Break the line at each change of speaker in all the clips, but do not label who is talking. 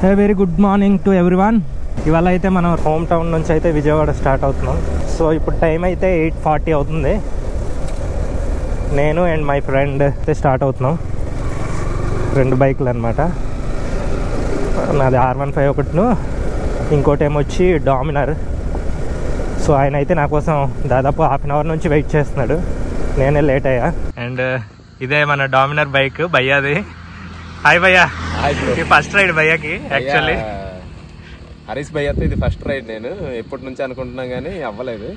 Very good morning to everyone. ఇవాళ అయితే మనం హోమ్ టౌన్ నుంచి అయితే విజయవాడ స్టార్ట్ అవుతున్నాం. సో ఇప్పుడు టైం అయితే 8:40 అవుతుంది. నేను అండ్ మై ఫ్రెండ్ అయితే స్టార్ట్ అవుతున్నాం. 2 బైకులు అనమాట. నాది R15 ఒకటిను, ఇంకోటి ఏమొచ్చి డామినర్. సో ఆయన అయితే నా కోసం దాదాపు ½ అన్ అవర్ నుంచి వెయిట్ చేస్తున్నాడు. నేనే లేట్ అయ్యా. అండ్ ఇదే మన డామినర్ బైక్ భయ్యాది. హాయ్ భయ్యా. ఫస్ట్ రైడ్ భయ్యాకి. యాక్చువల్లీ
హరీష్ భయ్యతో ఇది ఫస్ట్ రైడ్. నేను ఎప్పటి నుంచి అనుకుంటున్నా గానీ అవ్వలేదు.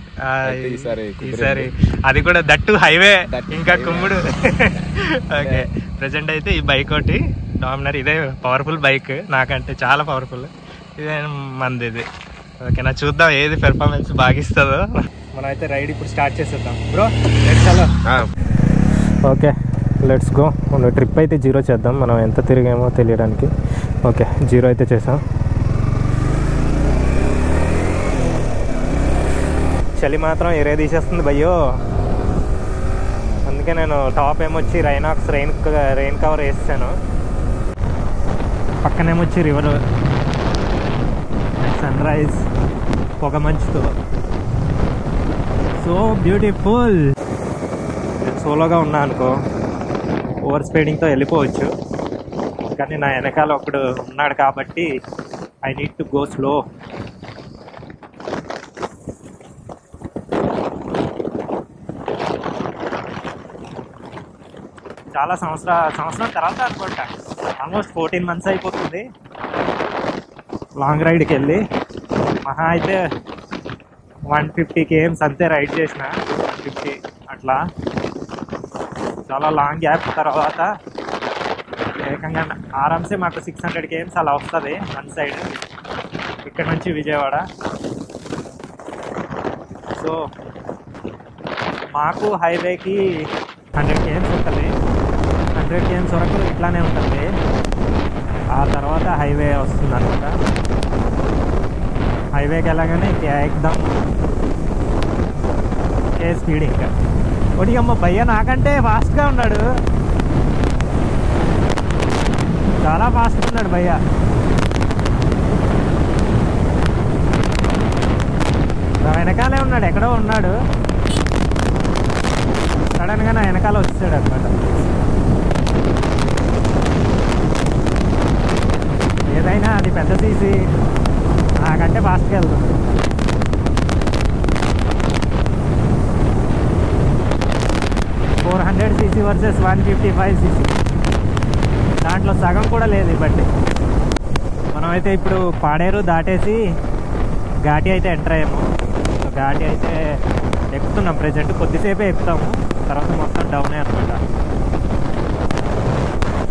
ఈసారి
అది కూడా దట్టు హైవే, ఇంకా కుమ్ముడు. ఓకే, ప్రెసెంట్ అయితే ఈ బైక్ ఒకటి డామినర్. ఇదే పవర్ఫుల్ బైక్, నాకంటే చాలా పవర్ఫుల్. ఇదే మంది ఇది. ఓకేనా, చూద్దాం ఏది పెర్ఫార్మెన్స్ బాగిస్తుందో. మనం అయితే రైడ్ ఇప్పుడు స్టార్ట్ చేసేద్దాం bro. Okay, let's go. Trip అయితే 0 చేద్దాం. మనం ఎంత తిరిగామో తెలియడానికి. ఓకే, 0 అయితే చేసాం. చలి మాత్రం ఏరే తీసేస్తుంది భయ్యో. అందుకే నేను టాప్ ఏమొచ్చి రైనాక్స్ రెయిన్ కవర్ వేసాను. పక్కనేమొచ్చి రివర్, సన్ రైజ్, పొగ మంచుతో. So beautiful. సోలోగా ఉన్నా అనుకో, ఓవర్ స్పీడింగ్తో వెళ్ళిపోవచ్చు. కానీ నా వెనకాల ఒకడు ఉన్నాడు కాబట్టి I need to go slow. చాలా సంవత్సరం తర్వాత అనుకుంటా, ఆల్మోస్ట్ 14 months అయిపోతుంది లాంగ్ రైడ్కి వెళ్ళి. మహా అయితే 150 km అంతే రైడ్ చేసిన, 150 అట్లా. చాలా లాంగ్ గ్యాప్ తర్వాత ఏకంగా ఆరామ్సే మాకు 600 km అలా వస్తుంది వన్ సైడ్, ఇక్కడ నుంచి విజయవాడ. సో మాకు హైవేకి 100 km ఉంటుంది. 100 km వరకు ఇట్లానే ఉంటుంది. ఆ తర్వాత హైవే వస్తుంది అనమాట. హైవేకి వెళ్ళగానే ఎక్దమ్ స్పీడ్. ఇంకా ఒకటి అమ్మ భయ్య నాకంటే ఫాస్ట్గా ఉన్నాడు, చాలా ఫాస్ట్గా ఉన్నాడు భయ్య. నా వెనకాలే ఉన్నాడు, ఎక్కడో ఉన్నాడు. సడన్గా నా వెనకాల వచ్చాడు అనమాట. ఏదైనా అది పెద్ద సీసీ, నాకంటే ఫాస్ట్గా వెళ్తుంది. cc వర్సెస్ 155cc, దాంట్లో సగం కూడా లేదు ఈ బండి. మనమైతే ఇప్పుడు పాడేరు దాటేసి ఘాటి అయితే ఎంటర్ అయ్యాము. ఘాటి అయితే ఎక్కుతున్నాం ప్రెజెంట్. కొద్దిసేపే ఎక్కుతాము, తర్వాత మొత్తం డౌనే అనమాట.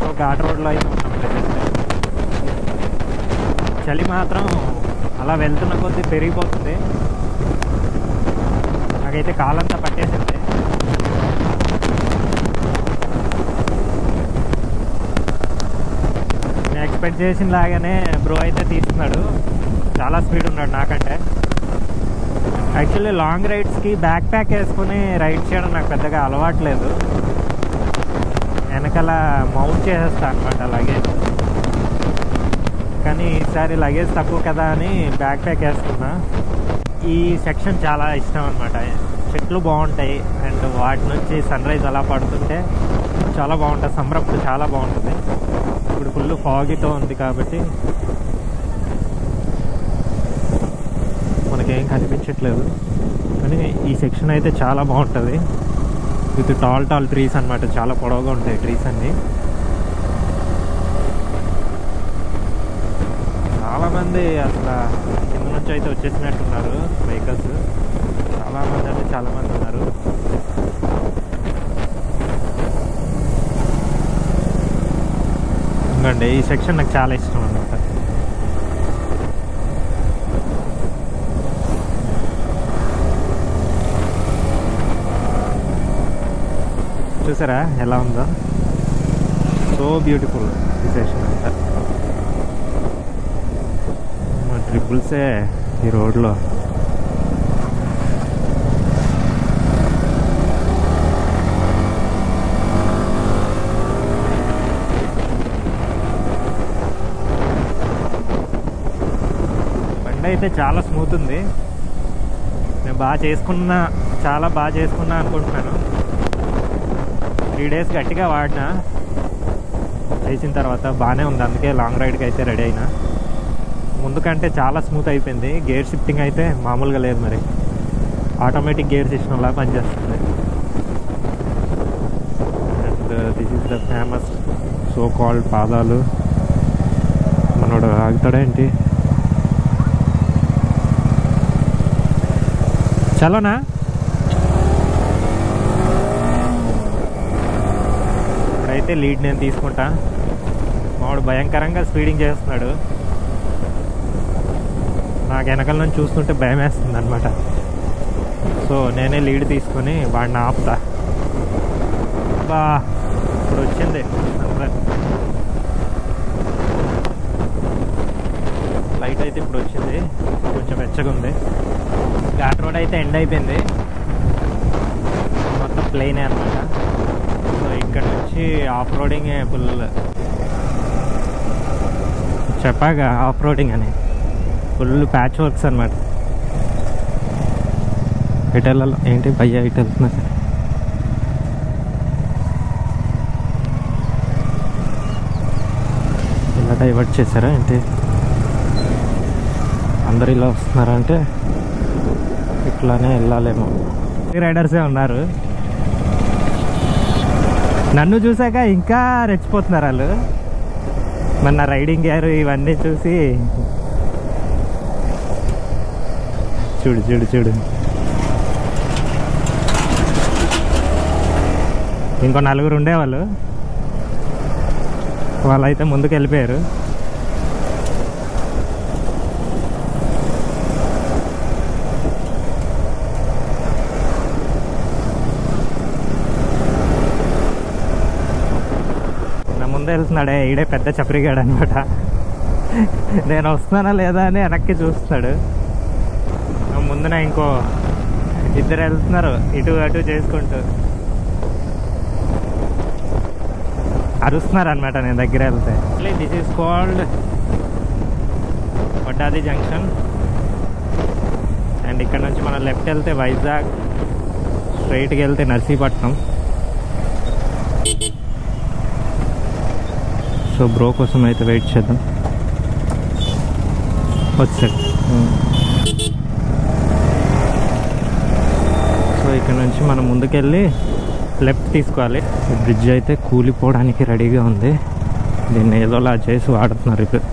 సో ఘాట్ రోడ్లో అయితే ఉన్నాం ప్రెజెంట్. చలి మాత్రం అలా వెళ్తున్న కొద్దీ పెరిగిపోతుంది. నాకైతే కాలంతా పట్టేసింది. ఎక్స్పెక్ట్ చేసిన లాగానే బ్రో అయితే తీస్తున్నాడు. చాలా స్పీడ్ ఉన్నాడు నాకంటే. యాక్చువల్లీ లాంగ్ రైడ్స్కి బ్యాక్ ప్యాక్ వేసుకుని రైడ్ చేయడం నాకు పెద్దగా అలవాట్లేదు. వెనకాల మౌంట్ చేసేస్తాను అనమాట లగేజ్. కానీ ఈసారి లగేజ్ తక్కువ కదా అని బ్యాక్ ప్యాక్ వేసుకున్నా. ఈ సెక్షన్ చాలా ఇష్టం అనమాట. చెట్లు బాగుంటాయి అండ్ వాటి నుంచి సన్ రైజ్ అలా పడుతుంటే చాలా బాగుంటుంది. సమ్మర్ అప్పుడు చాలా బాగుంటుంది. ఇప్పుడు ఫుల్ ఫాగీతో ఉంది కాబట్టి మనకేం కనిపించట్లేదు. కానీ ఈ సెక్షన్ అయితే చాలా బాగుంటుంది. విత్ టాల్ ట్రీస్ అనమాట. చాలా పొడవుగా ఉంటాయి ట్రీస్ అన్నీ. చాలామంది అసలు కింద నుంచి అయితే వచ్చేసినట్టున్నారు వెహికల్స్. చాలామంది అంటే చాలామంది ఉన్నారు. ఎందుకంటే ఈ సెక్షన్ నాకు చాలా ఇష్టం అన్నమాట. చూసారా ఎలా ఉందో, సో బ్యూటిఫుల్ ఈ సెక్షన్ అంతా. ట్రిపుల్సే ఈ రోడ్లో. అయితే చాలా స్మూత్ ఉంది. నేను చాలా బాగా చేసుకున్నా అనుకుంటున్నాను. 3 days గట్టిగా వాడినా, చేసిన తర్వాత బాగానే ఉంది. అందుకే లాంగ్ రైడ్కి అయితే రెడీ అయినా. ముందు కంటే చాలా స్మూత్ అయిపోయింది. గేర్ షిఫ్టింగ్ అయితే మామూలుగా లేదు, మరి ఆటోమేటిక్ గేర్ సిస్టంలా పనిచేస్తుంది. And this is the famous so called పాదాలు. మనోడు ఆగుతాడేంటి? చలోనా? ఇప్పుడైతే లీడ్ నేను తీసుకుంటా. మావాడు భయంకరంగా స్పీడింగ్ చేస్తున్నాడు. నాకు వెనకాల నుంచి చూస్తుంటే భయం వేస్తుంది అనమాట. సో నేనే లీడ్ తీసుకొని వాడిని ఆపుతా. బా ఇప్పుడు వచ్చింది లైట్ అయితే, ఇప్పుడు వచ్చింది. కొంచెం వెచ్చగా ఉంది. ఘాట్ రోడ్ అయితే ఎండ్ అయిపోయింది. మొత్తం ప్లెయినే అనమాట. సో ఇక్కడ నుంచి ఆఫ్ రోడింగ్ ఫుల్. చెప్పాగా ఆఫ్ రోడింగ్ అని, ఫుల్ ప్యాచ్ వర్క్స్ అనమాట. ఇటు వెళ్ళాలి ఏంటి భయ్యా? ఇటు వెళ్తున్నా. ఇలా డైవర్ట్ చేశారా ఏంటి? అందరు ఇలా వస్తున్నారా అంటే ఇట్లానే వెళ్ళాలేమో. రైడర్సే ఉన్నారు. నన్ను చూసాక ఇంకా రెచ్చిపోతున్నారు వాళ్ళు. మన నా రైడింగ్ గేర్ ఇవన్నీ చూసి చూడు చూడు చూడు. ఇంకో 4 ఉండేవాళ్ళు, వాళ్ళైతే ముందుకు వెళ్ళిపోయారు. వెళ్తున్నాడే ఈడే పెద్ద చప్రిగాడు అనమాట. నేను వస్తున్నానా లేదా అని వెనక్కి చూస్తున్నాడు. ముందున ఇంకో 2 వెళ్తున్నారు ఇటు అటు చేసుకుంటూ, అరుస్తున్నారు అనమాట నేను దగ్గర వెళ్తే. This is called Vaddadi junction. And ఇక్కడ నుంచి మనం లెఫ్ట్ వెళ్తే వైజాగ్, స్ట్రైట్కి వెళ్తే నర్సీపట్నం. సో బ్రో కోసం అయితే వెయిట్ చేద్దాం. వచ్చాడు. సో ఇక్కడ నుంచి మనం ముందుకెళ్ళి లెఫ్ట్ తీసుకోవాలి. ఈ బ్రిడ్జ్ అయితే కూలిపోవడానికి రెడీగా ఉంది. దీన్ని ఏదోలా చేసి వాడుతున్నారు ఇప్పుడు.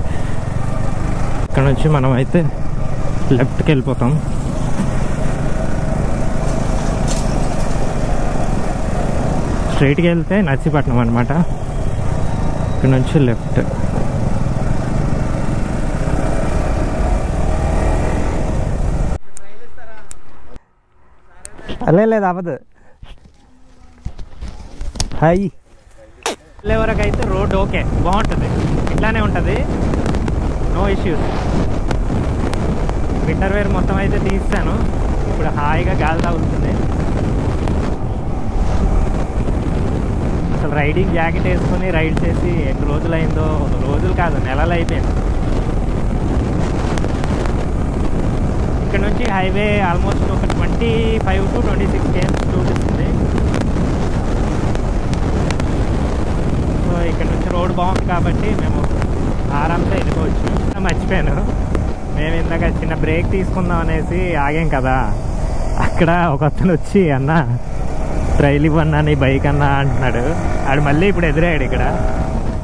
ఇక్కడ నుంచి మనం అయితే లెఫ్ట్కి వెళ్ళిపోతాం. స్ట్రైట్కి వెళ్తే నర్సీపట్నం అనమాట. ఇక్కడ నుంచి లెఫ్ట్. లేదు అవ్వదు. హాయ్ వెళ్ళే వరకు అయితే రోడ్ ఓకే, బాగుంటుంది, ఇట్లానే ఉంటుంది, నో ఇష్యూస్. వింటర్ వేర్ మొత్తం అయితే తీస్తాను. ఇప్పుడు హాయిగా గాలి తగులుతుంది. అసలు రైడింగ్ జాకెట్ వేసుకొని రైడ్ చేసి ఎన్ని రోజులైందో, రోజులు కాదు నెలలు అయిపోయింది. ఇక్కడ నుంచి హైవే ఆల్మోస్ట్ ఒక 25 to 26 km చూపిస్తుంది. సో ఇక్కడ నుంచి రోడ్ బాగుంది కాబట్టి మేము ఆరాంగా వెళ్ళిపోవచ్చు. మర్చిపోయాను, మేము ఇందాక చిన్న బ్రేక్ తీసుకుందాం అనేసి ఆగాం కదా, అక్కడ ఒక అతను వచ్చి అన్న ట్రైల్ ఇవ్వన్నా నీ బైక్ అన్నా అంటున్నాడు. ఆడు మళ్ళీ ఇప్పుడు ఎదురయ్యాడు ఇక్కడ,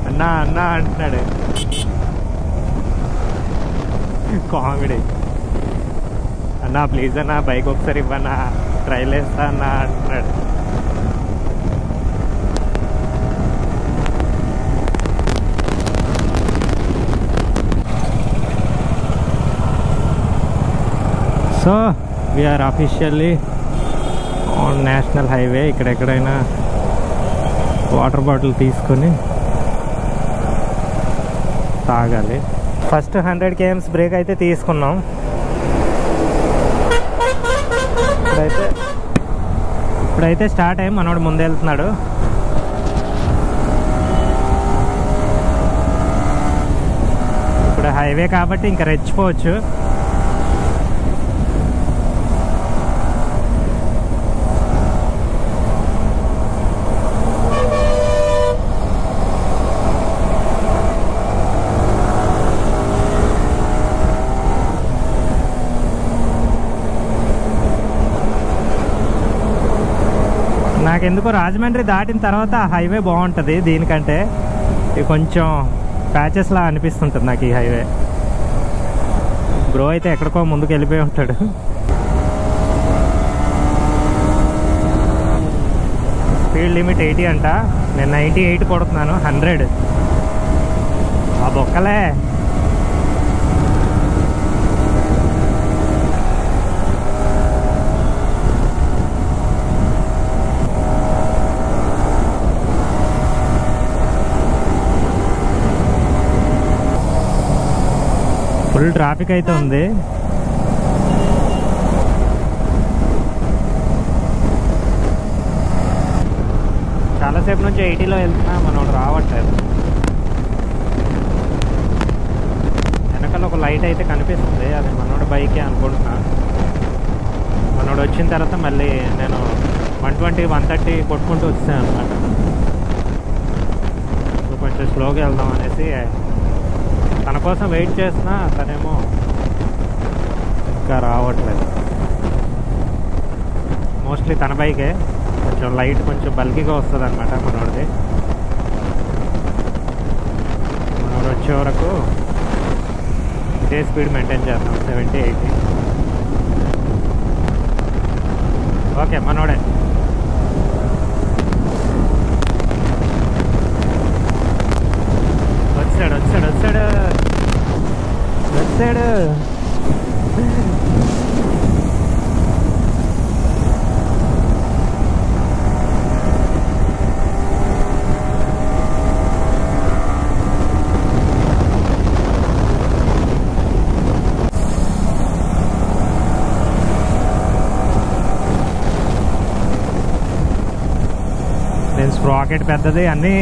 అన్నా అన్నా అంటున్నాడు. కామెడీ. అన్నా ప్లీజ్ అన్నా బైక్ ఒకసారి ఇవ్వన్నా, ట్రైల్ వేస్తా అన్నా అంటున్నాడు. So we're officially on national highway. ఇక్కడెక్కడైనా వాటర్ బాటిల్ తీసుకొని తాగాలి. ఫస్ట్ 100 km బ్రేక్ అయితే తీసుకున్నాం. ఇప్పుడైతే స్టార్ట్ అయ్యి మనోడు ముందు వెళ్తున్నాడు. ఇప్పుడు హైవే కాబట్టి ఇంకా రెచ్చిపోవచ్చు. నాకెందుకో రాజమండ్రి దాటిన తర్వాత హైవే బాగుంటుంది దీనికంటే. ఇది కొంచెం ప్యాచెస్లా అనిపిస్తుంటుంది నాకు ఈ హైవే. బ్రో అయితే ఎక్కడికో ముందుకు వెళ్ళిపోయి ఉంటాడు. స్పీడ్ లిమిట్ 80 అంట, నేను 98 కొడుతున్నాను. 100 ఆ బొక్కలే. ఫుల్ ట్రాఫిక్ అయితే ఉంది. చాలాసేపు నుంచి 80లో వెళ్తున్నా, మనం రావట్లేదు. వెనకాల ఒక లైట్ అయితే కనిపిస్తుంది, అది మనోడు బైకే అనుకుంటున్నా. మనోడు వచ్చిన తర్వాత మళ్ళీ నేను 120, 130 కొట్టుకుంటూ వచ్చాను అనమాట. కొంచెం స్లోగా వెళ్దాం అనేసి తన కోసం వెయిట్ చేసినా తనేమో ఇంకా రావట్లేదు. మోస్ట్లీ తన బైకే, కొంచెం లైట్ కొంచెం బల్కీగా వస్తుంది అనమాట మనోడిది. మనోడు వచ్చే వరకు ఇదే స్పీడ్ మెయింటైన్ చేద్దాం, 70, 80. ఓకే, మనోడే. వచ్చాడు వచ్చాడు వచ్చాడు వచ్చాడు. నేను స్ప్రాకెట్ పెద్దది, అన్నీ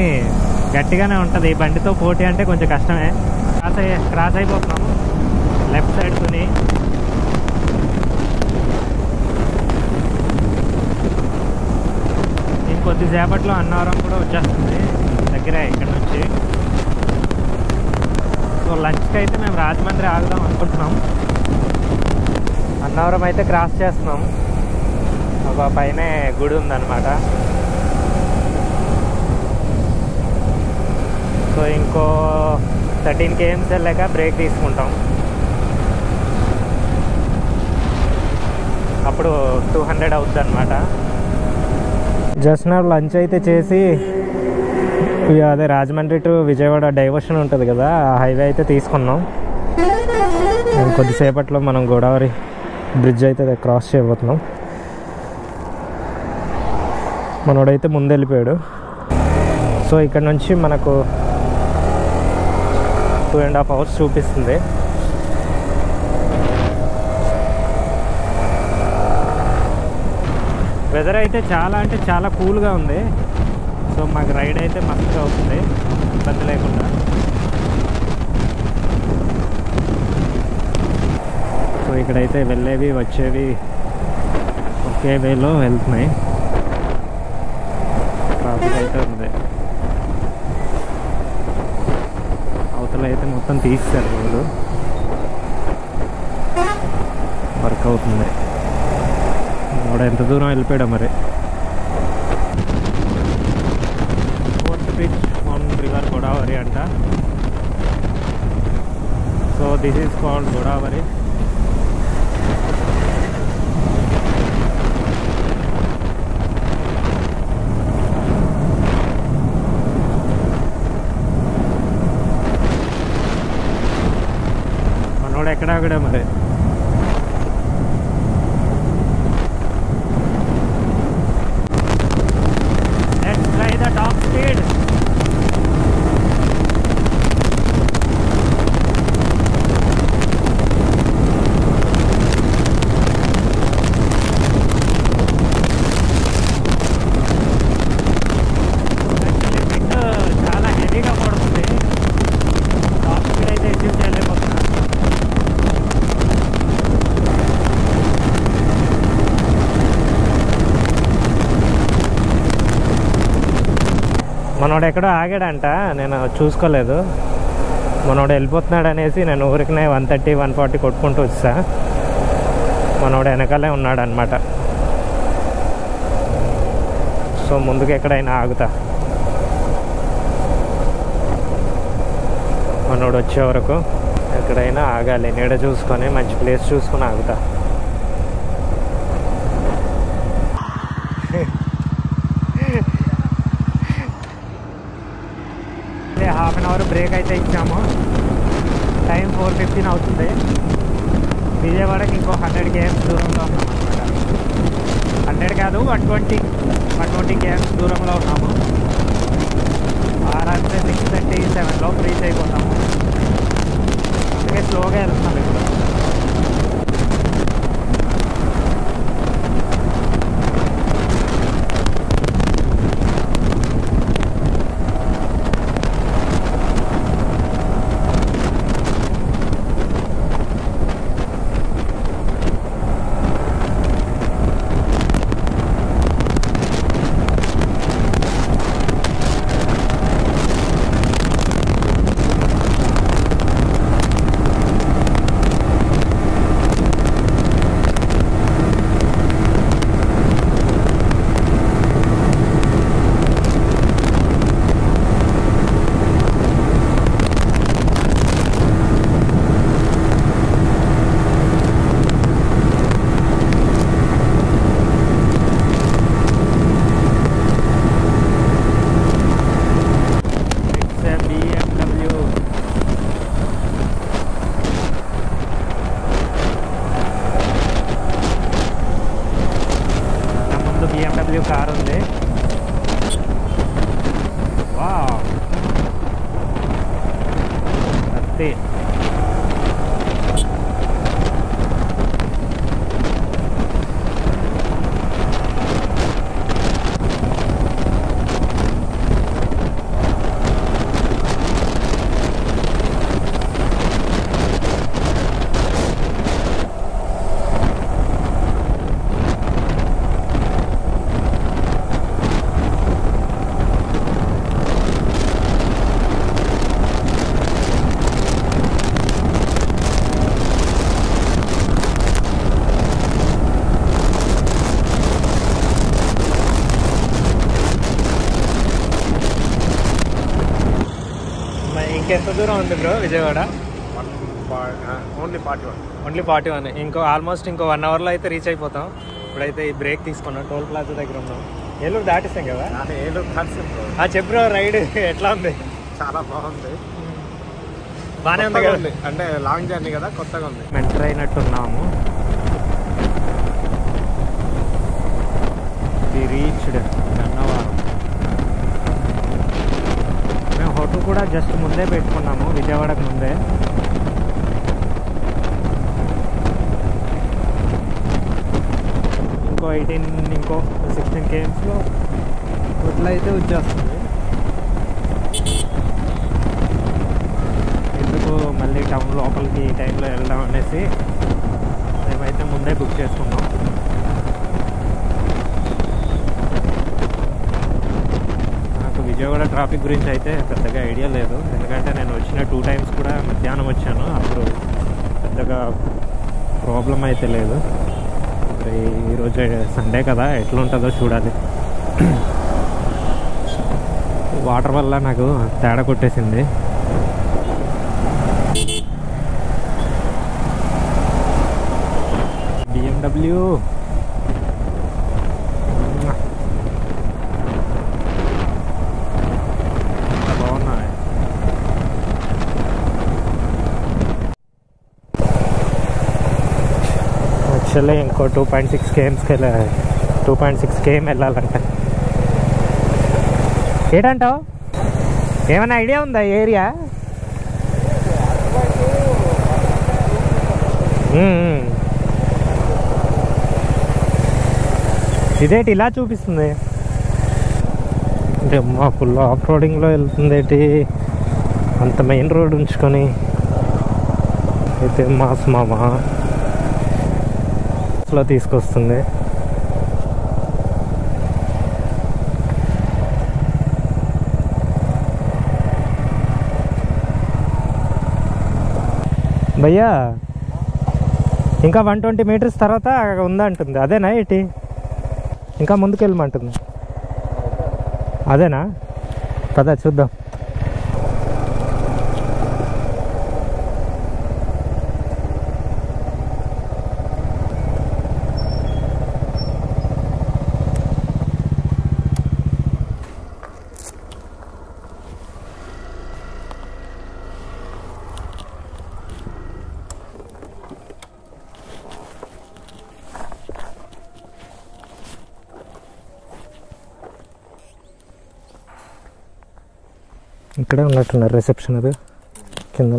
గట్టిగానే ఉంటుంది. ఈ బండితో పోటీ అంటే కొంచెం కష్టమే. క్రాస్ అయిపోతున్నాము లెఫ్ట్ సైడ్ కొని. ఇంకొద్దిసేపట్లో అన్నవరం కూడా వచ్చేస్తుంది, దగ్గరే ఇక్కడ నుంచి. సో లంచ్కి అయితే మేము రాజమండ్రి ఆగుదాం అనుకుంటున్నాం. అన్నవరం అయితే క్రాస్ చేస్తున్నాం. ఒక పైన గుడి ఉందన్నమాట. సో ఇంకో 13 km వెళ్ళాక బ్రేక్ తీసుకుంటాం. అప్పుడు 200 అవుతుంది అనమాట. జస్ట్ నా లంచ్ అయితే చేసి అదే రాజమండ్రి టు విజయవాడ డైవర్షన్ ఉంటుంది కదా, ఆ హైవే అయితే తీసుకున్నాం. కొద్దిసేపట్లో మనం గోదావరి బ్రిడ్జ్ అయితే క్రాస్ చేయబోతున్నాం. మనోడైతే ముందు వెళ్ళిపోయాడు. సో ఇక్కడ నుంచి మనకు 2.5 hours చూపిస్తుంది. వెదర్ అయితే చాలా అంటే చాలా కూల్గా ఉంది. సో మాకు రైడ్ అయితే మస్తుగా అవుతుంది, ఇబ్బంది లేకుండా. సో ఇక్కడైతే వెళ్ళేవి వచ్చేవి ఒకే వేలో వెళ్తున్నాయి. ట్రాఫిక్ అయితే ఉంది. అవతల అయితే మొత్తం తీస్తారు, రోడ్డు వర్క్ అవుతుంది. వాడు ఎంత దూరం వెళ్ళిపోయాడు మరి. 4th bridge on river Godavari అంట. So this is called Godavari. మనోడు ఎక్కడ ఆగడా మరి. మనోడు ఎక్కడో ఆగాడంట, నేను చూసుకోలేదు. మనోడు వెళ్ళిపోతున్నాడు అనేసి నేను ఊరికనే 130, 140 కొట్టుకుంటూ వచ్చా. మనోడు వెనకాలే ఉన్నాడు అనమాట. సో సో ముందుకు ఎక్కడైనా ఆగుతా, మనోడు వచ్చే వరకు ఎక్కడైనా ఆగాలి. నీడ చూసుకొని మంచి ప్లేస్ చూసుకొని ఆగుతా. హాఫ్ అన్ అవర్ బ్రేక్ అయితే ఇచ్చాము. టైం 4:15 అవుతుంది. విజయవాడకి ఇంకో 100 km దూరంలో ఉన్నాం అనమాట. 100 కాదు, 120 km దూరంలో ఉన్నాము. ఆరాత్రి 6:37 రీచ్ అయిపోతాము. అందుకే స్లోగా వెళ్తున్నాం ఇప్పుడు. BMW కార్ ఉంది. వావ్, అంతే. ఇంకెంత దూరం ఉంది బ్రో విజయవాడ? ఓన్లీ 41. ఆల్మోస్ట్ ఇంకో 1 అవర్లో అయితే రీచ్ అయిపోతాం. ఇప్పుడైతే ఈ బ్రేక్ తీసుకున్నాం, టోల్ ప్లాజా దగ్గర ఉన్నాం. ఏలూరు దాటిస్తాం కదా?
ఏలూరు దాటిస్తాం.
చెప్పు బ్రో, రైడ్ ఎట్లా ఉంది?
చాలా బాగుంది,
బాగానే ఉంది కదా?
అంటే లాంగ్ జర్నీ కదా, కొత్తగా ఉంది.
మెంటర్ అయినట్టున్నాము. The reached Gannavaram. మేము హోటల్ కూడా జస్ట్ ముందే పెట్టుకున్నాము, విజయవాడకు ముందే. ఇంకో 16 kmలో హోటల్ అయితే వచ్చేస్తుంది. ఎందుకు మళ్ళీ టౌన్ లోపలికి ఈ టైంలో వెళ్దాం అనేసి మేమైతే ముందే బుక్ చేసుకున్నాం. నాకు విజయవాడ ట్రాఫిక్ గురించి అయితే పెద్దగా ఐడియా లేదు, ఎందుకంటే నేను వచ్చిన 2 times కూడా మధ్యాహ్నం వచ్చాను. అప్పుడు పెద్దగా ప్రాబ్లం అయితే లేదు. మరి ఈరోజు సండే కదా, ఎట్లుంటుందో చూడాలి. వాటర్ వల్ల నాకు తేడా కొట్టేసింది. BMW బాగున్నాయి. యాక్చువల్లీ ఇంకో 2.6 km వెళ్ళాలంట. ఏంటంటావు? ఏమైనా ఐడియా ఉందా ఏరియా? ఇదేంటి ఇలా చూపిస్తుంది? అంటే మా ఫుల్ ఆఫ్ రోడింగ్లో వెళ్తుంది ఏంటి? అంత మెయిన్ రోడ్ ఉంచుకొని అయితే మామ లో తీసుకొస్తుంది. భయ్యా ఇంకా 120 meters తర్వాత ఉందంటుంది, అదేనా ఏంటి? ఇంకా ముందుకు వెళ్ళమంటుంది. అదేనా? పద చూద్దాం. ఇక్కడే ఉన్నట్టున్నారు రిసెప్షన్. అది కింద